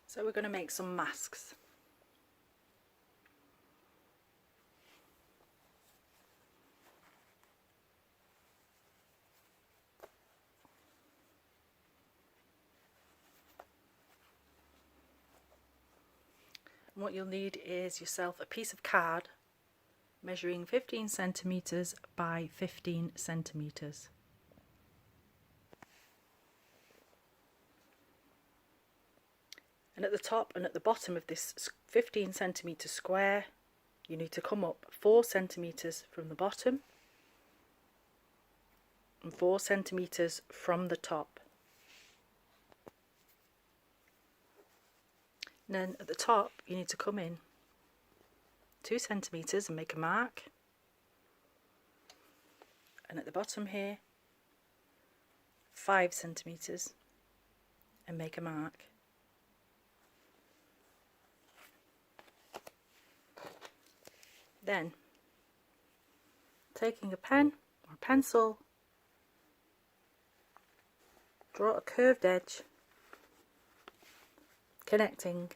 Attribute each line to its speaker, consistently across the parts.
Speaker 1: So we're going to make some masks. And what you'll need is yourself a piece of card measuring 15 centimetres by 15 centimetres. And at the top and at the bottom of this 15 centimetre square, you need to come up 4 centimetres from the bottom and 4 centimetres from the top. And then at the top, you need to come in 2 centimetres and make a mark. And at the bottom here, 5 centimetres and make a mark. Then, taking a pen or a pencil, draw a curved edge connecting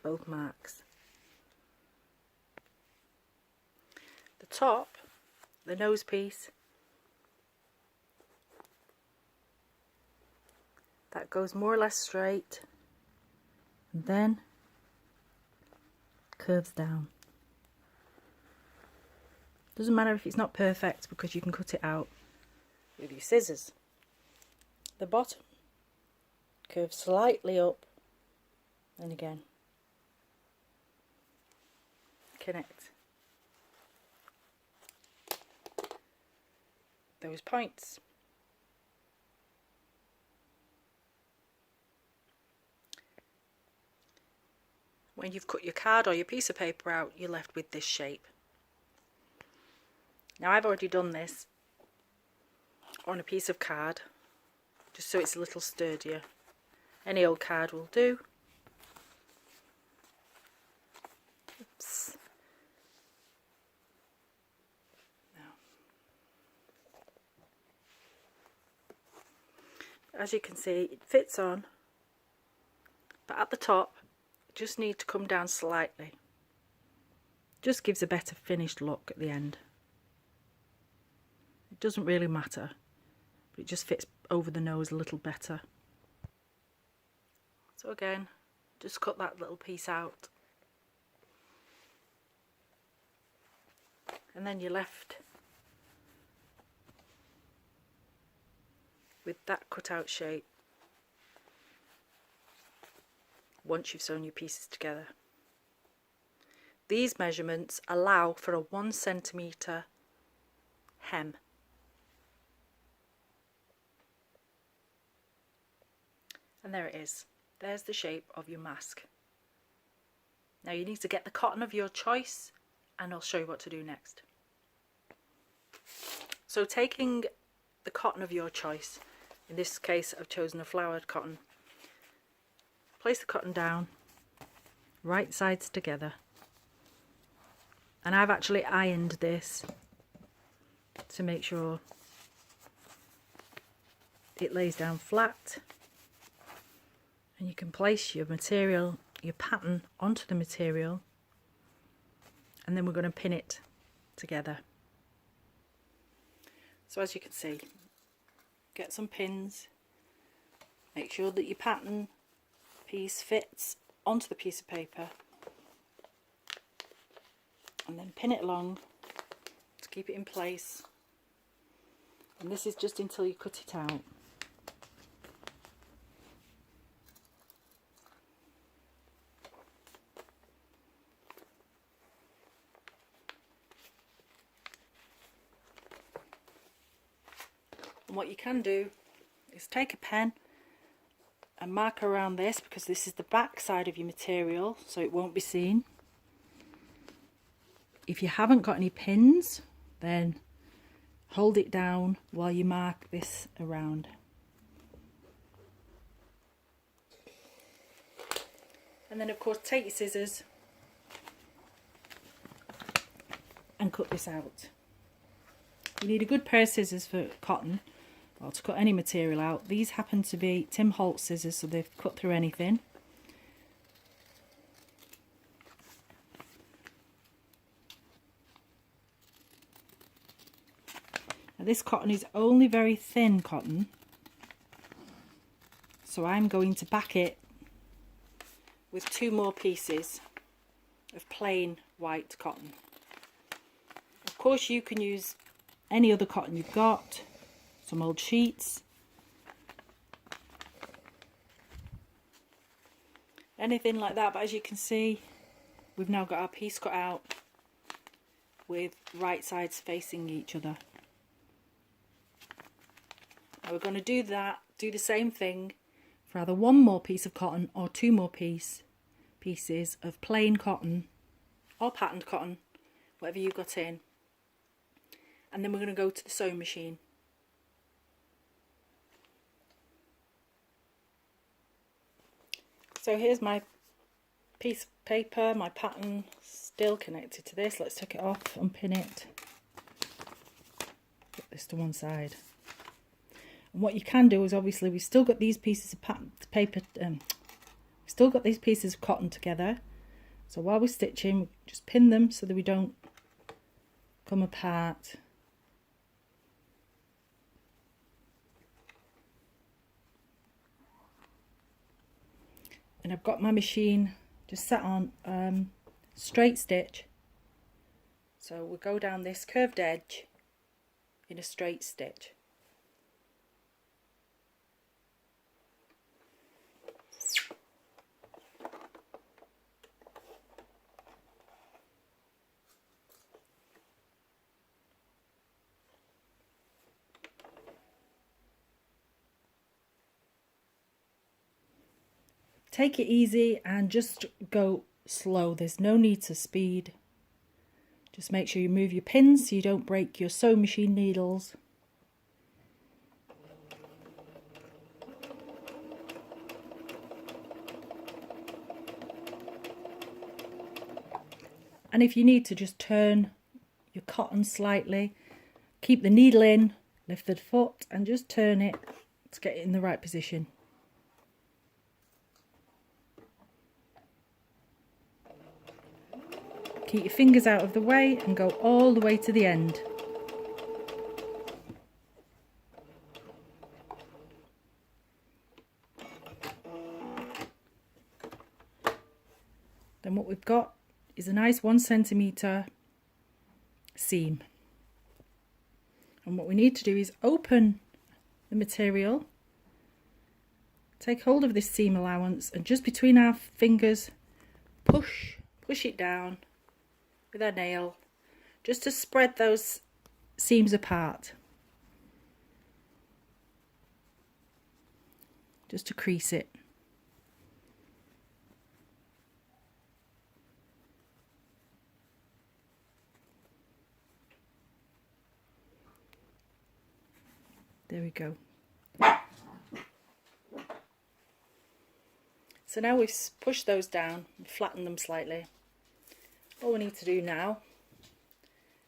Speaker 1: both marks. The top, the nose piece, that goes more or less straight and then curves down. Doesn't matter if it's not perfect because you can cut it out with your scissors. The bottom curves slightly up and again connect those points. When you've cut your card or your piece of paper out, you're left with this shape. Now I've already done this on a piece of card, just so it's a little sturdier. Any old card will do. Oops. Now, as you can see, it fits on, but at the top, just need to come down slightly. Just gives a better finished look at the end. It doesn't really matter, but it just fits over the nose a little better. So again, just cut that little piece out. And then you're left with that cut out shape once you've sewn your pieces together. These measurements allow for a 1 centimetre hem. And there it is. There's the shape of your mask. Now you need to get the cotton of your choice and I'll show you what to do next. So taking the cotton of your choice, in this case I've chosen a flowered cotton, place the cotton down, right sides together, and I've actually ironed this to make sure it lays down flat, and you can place your material, your pattern onto the material, and then we're going to pin it together. So as you can see, get some pins, make sure that your pattern piece fits onto the piece of paper, and then pin it along to keep it in place. And this is just until you cut it out. And what you can do is take a pen and mark around this, because this is the back side of your material, so it won't be seen. If you haven't got any pins, then hold it down while you mark this around. And then of course take your scissors and cut this out. You need a good pair of scissors for cotton, or to cut any material out. These happen to be Tim Holtz scissors, so they've cut through anything. Now this cotton is only very thin cotton, so I'm going to back it with 2 more pieces of plain white cotton. Of course you can use any other cotton you've got, some old sheets, anything like that, but as you can see we've now got our piece cut out with right sides facing each other. Now we're going to do the same thing for either 1 more piece of cotton or 2 more pieces of plain cotton or patterned cotton, whatever you got in, and then we're going to go to the sewing machine. So here's my piece of paper, my pattern still connected to this. Let's take it off, unpin it, put this to one side. And what you can do is, obviously we've still got these pieces of paper, we've still got these pieces of cotton together. So while we're stitching, just pin them so that we don't come apart. And I've got my machine just set on straight stitch. So we'll go down this curved edge in a straight stitch. Take it easy and just go slow. There's no need to speed. Just make sure you move your pins so you don't break your sewing machine needles. And if you need to, just turn your cotton slightly, keep the needle in, lift the foot and just turn it to get it in the right position. Keep your fingers out of the way and go all the way to the end. Then what we've got is a nice 1 centimetre seam. And what we need to do is open the material, take hold of this seam allowance, and just between our fingers push it down with our nail, just to spread those seams apart, just to crease it. There we go. So now we've pushed those down and flattened them slightly. All we need to do now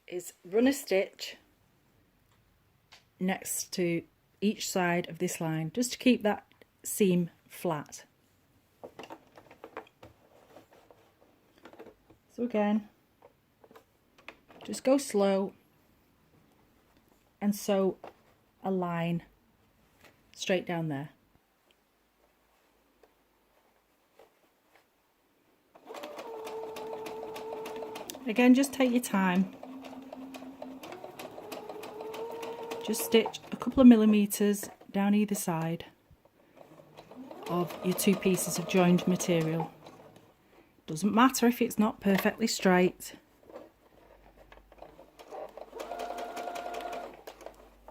Speaker 1: is run a stitch next to each side of this line, just to keep that seam flat. So again, just go slow and sew a line straight down there. Again, just take your time. Just stitch a couple of millimetres down either side of your 2 pieces of joined material. Doesn't matter if it's not perfectly straight.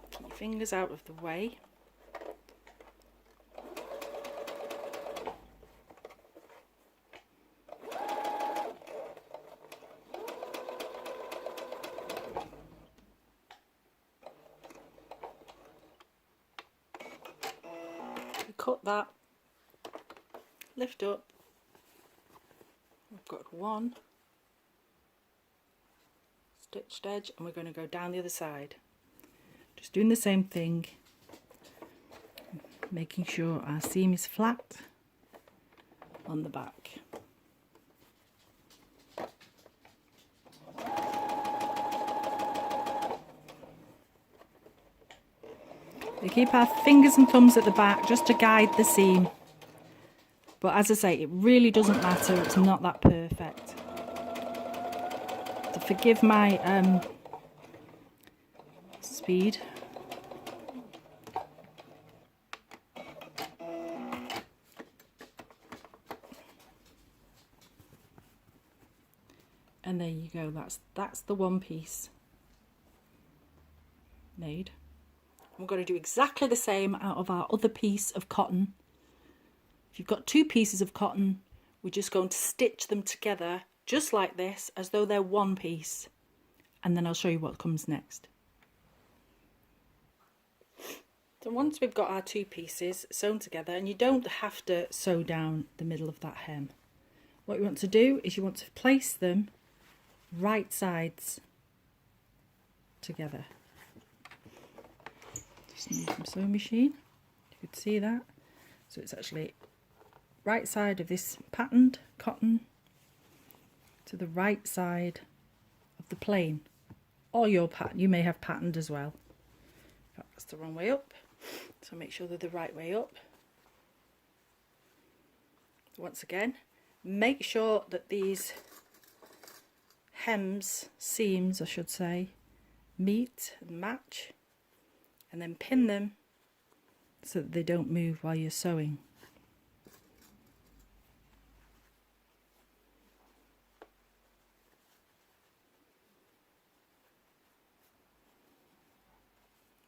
Speaker 1: Keep your fingers out of the way. Cut that, lift up. We've got 1 stitched edge and we're going to go down the other side, just doing the same thing making sure our seam is flat on the back. We keep our fingers and thumbs at the back just to guide the seam. But as I say, it really doesn't matter, it's not that perfect. So forgive my speed. And there you go, that's the one piece made. We're going to do exactly the same out of our other piece of cotton. If you've got two pieces of cotton, we're just going to stitch them together just like this, as though they're one piece, and then I'll show you what comes next. So once we've got our two pieces sewn together, and you don't have to sew down the middle of that hem, what you want to do is you want to place them right sides together. Just need some sewing machine, you could see that. So it's actually right side of this patterned cotton to the right side of the plain, or your pattern. You may have patterned as well. That's the wrong way up, so make sure they're the right way up. Once again, make sure that these hems, seams I should say, meet and match, and then pin them so that they don't move while you're sewing.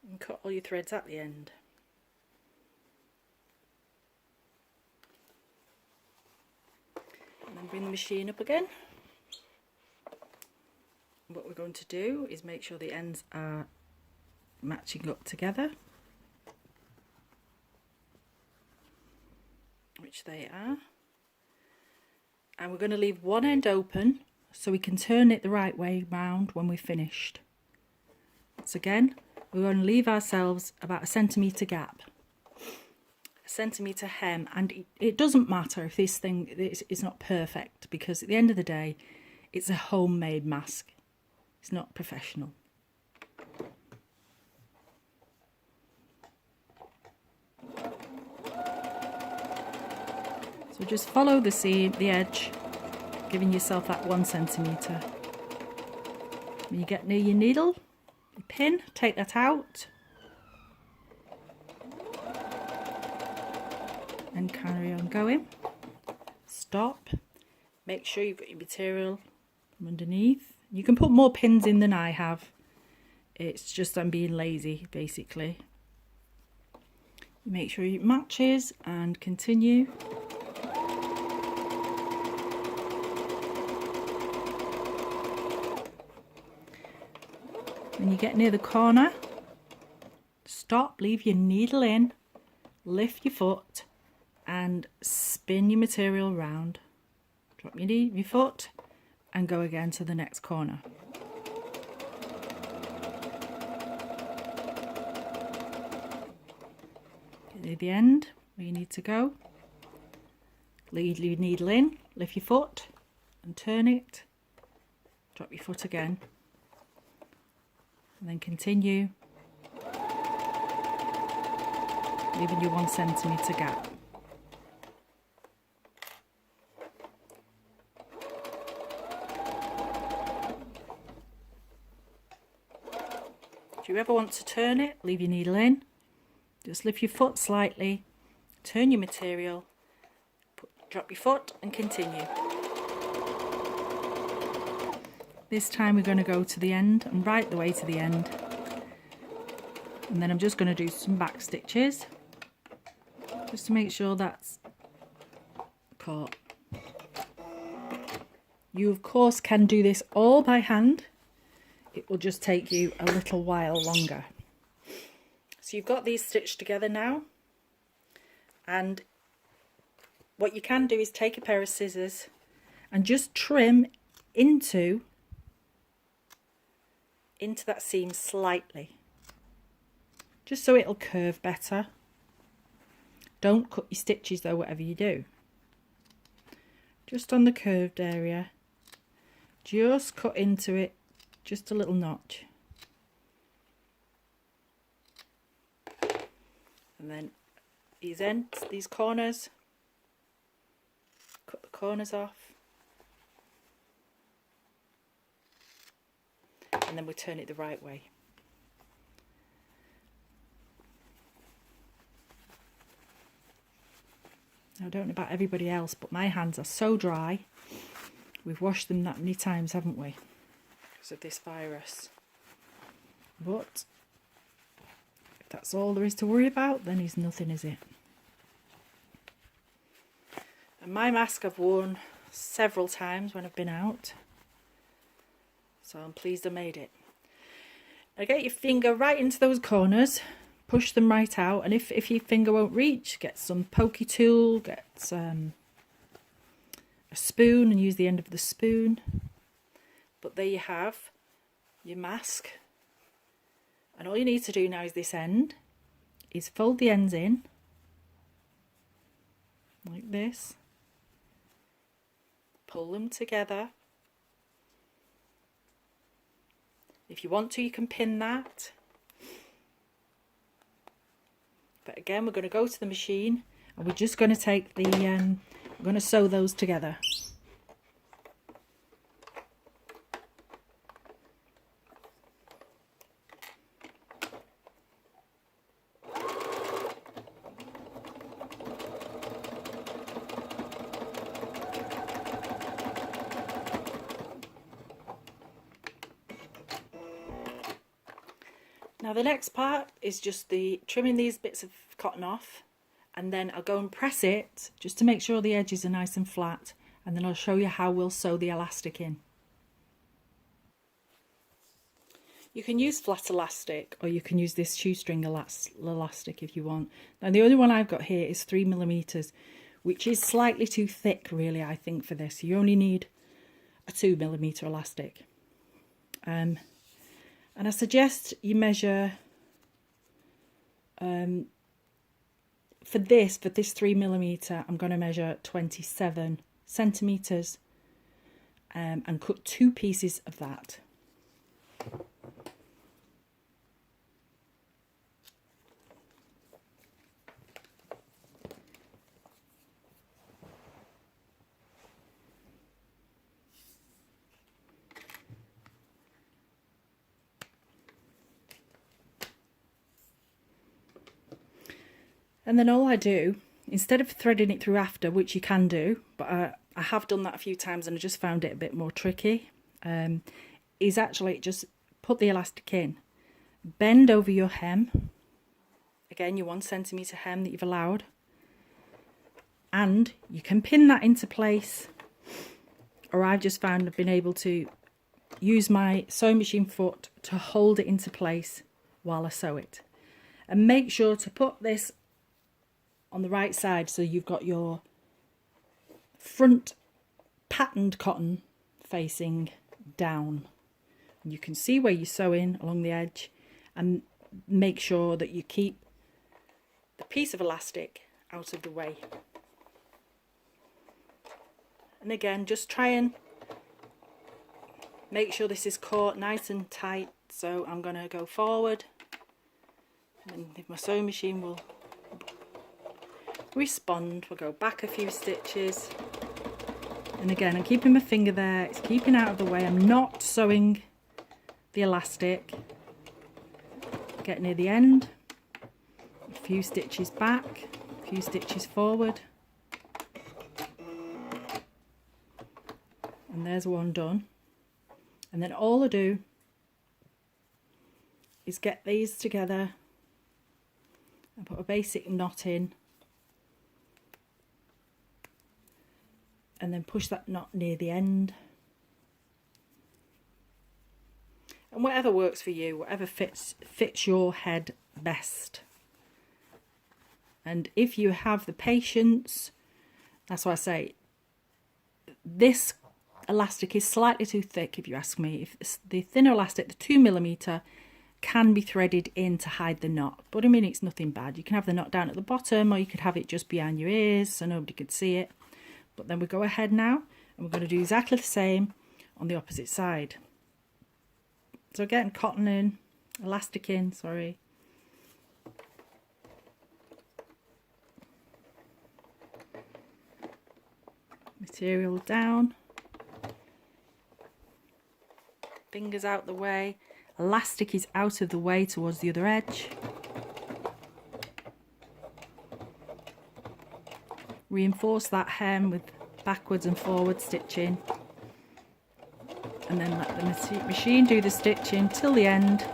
Speaker 1: And cut all your threads at the end. And then bring the machine up again. What we're going to do is make sure the ends are matching up together, which they are, and we're going to leave one end open so we can turn it the right way round when we're finished. So again, we're going to leave ourselves about a centimetre gap, a centimetre hem, and it doesn't matter if this thing is not perfect, because at the end of the day it's a homemade mask. It's not professional. So just follow the seam, the edge, giving yourself that 1 centimetre. When you get near your needle, you pin, take that out, and carry on going. Stop. Make sure you've got your material from underneath. You can put more pins in than I have. It's just I'm being lazy, basically. Make sure it matches and continue. When you get near the corner, stop, leave your needle in, lift your foot and spin your material round. Drop your foot and go again to the next corner. Get near the end where you need to go. Lead your needle in, lift your foot and turn it. Drop your foot again. And then continue, leaving your 1 centimetre gap. If you ever want to turn it, leave your needle in, just lift your foot slightly, turn your material, drop your foot and continue. This time we're going to go to the end and right the way to the end, and then I'm just going to do some back stitches just to make sure that's caught. You of course can do this all by hand, it will just take you a little while longer. So you've got these stitched together now, and what you can do is take a pair of scissors and just trim into that seam slightly, just so it'll curve better. Don't cut your stitches though, whatever you do. Just on the curved area, just cut into it, just a little notch. And then these ends, these corners, cut the corners off. And then we turn it the right way. Now, I don't know about everybody else, but my hands are so dry. We've washed them that many times, haven't we? Because of this virus. But if that's all there is to worry about, then it's nothing, is it? And my mask I've worn several times when I've been out. So I'm pleased I made it. Now get your finger right into those corners, push them right out, and if your finger won't reach, get some pokey tool, get a spoon and use the end of the spoon. But there you have your mask. And all you need to do now is this end, is fold the ends in, like this, pull them together. If you want to, you can pin that. But again, we're going to go to the machine and we're just going to take the, we're going to sew those together. Now the next part is just the trimming these bits of cotton off, and then I'll go and press it just to make sure the edges are nice and flat, and then I'll show you how we'll sew the elastic in. You can use flat elastic or you can use this shoestring elastic if you want. Now the only one I've got here is 3mm, which is slightly too thick really, I think, for this. You only need a 2mm elastic. And I suggest you measure for this 3mm, I'm going to measure 27 centimeters and cut 2 pieces of that. And then all I do, instead of threading it through after, which you can do, but I have done that a few times and I just found it a bit more tricky, is actually just put the elastic in, bend over your hem, again your 1cm hem that you've allowed, and you can pin that into place, or I've just found I've been able to use my sewing machine foot to hold it into place while I sew it. And make sure to put this on the right side so you've got your front patterned cotton facing down. And you can see where you're sewing along the edge, and make sure that you keep the piece of elastic out of the way. And again, just try and make sure this is caught nice and tight. So I'm going to go forward, and if my sewing machine will respond, we'll go back a few stitches, and again I'm keeping my finger there, it's keeping out of the way, I'm not sewing the elastic. Get near the end, a few stitches back, a few stitches forward, and there's one done. And then all I do is get these together and put a basic knot in, and then push that knot near the end. And whatever works for you, whatever fits your head best. And if you have the patience, that's why I say this elastic is slightly too thick, if you ask me. If the thinner elastic, the 2mm, can be threaded in to hide the knot, but I mean, it's nothing bad. You can have the knot down at the bottom, or you could have it just behind your ears so nobody could see it. But then we go ahead now and we're going to do exactly the same on the opposite side. So getting cotton in, elastic in, sorry. Material down. Fingers out the way. Elastic is out of the way towards the other edge. Reinforce that hem with backwards and forward stitching, and then let the machine do the stitching till the end.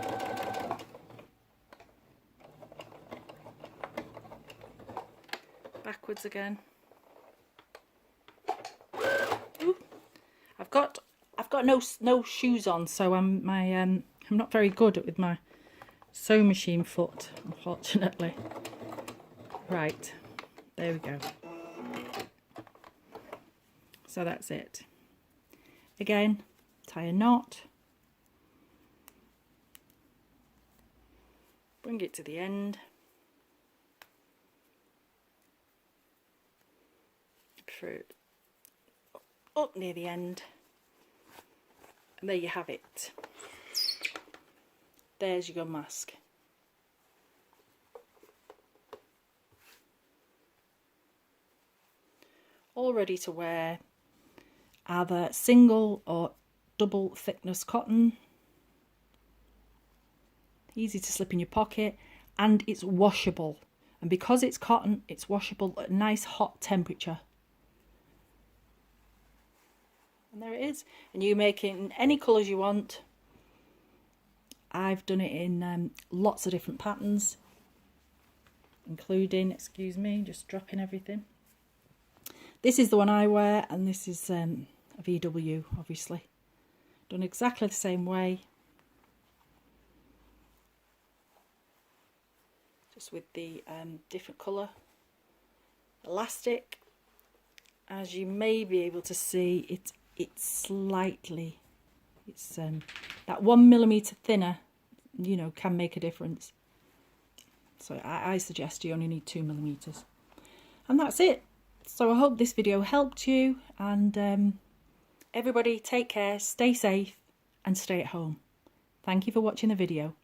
Speaker 1: Backwards again. Ooh. I've got no shoes on, so I'm not very good with my sewing machine foot, unfortunately. Right, there we go. So that's it. Again, tie a knot, bring it to the end, through up near the end, and there you have it. There's your gun mask. All ready to wear. Either single or double thickness cotton. Easy to slip in your pocket, and it's washable. And because it's cotton, it's washable at a nice hot temperature. And there it is. And you make it in any colours you want. I've done it in lots of different patterns, including, excuse me, just dropping everything. This is the one I wear, and this is a VW, obviously. Done exactly the same way. Just with the different colour elastic. As you may be able to see, it's slightly, that 1mm thinner, you know, can make a difference. So I suggest you only need 2mm. And that's it. So I hope this video helped you, and everybody take care, stay safe and stay at home. Thank you for watching the video.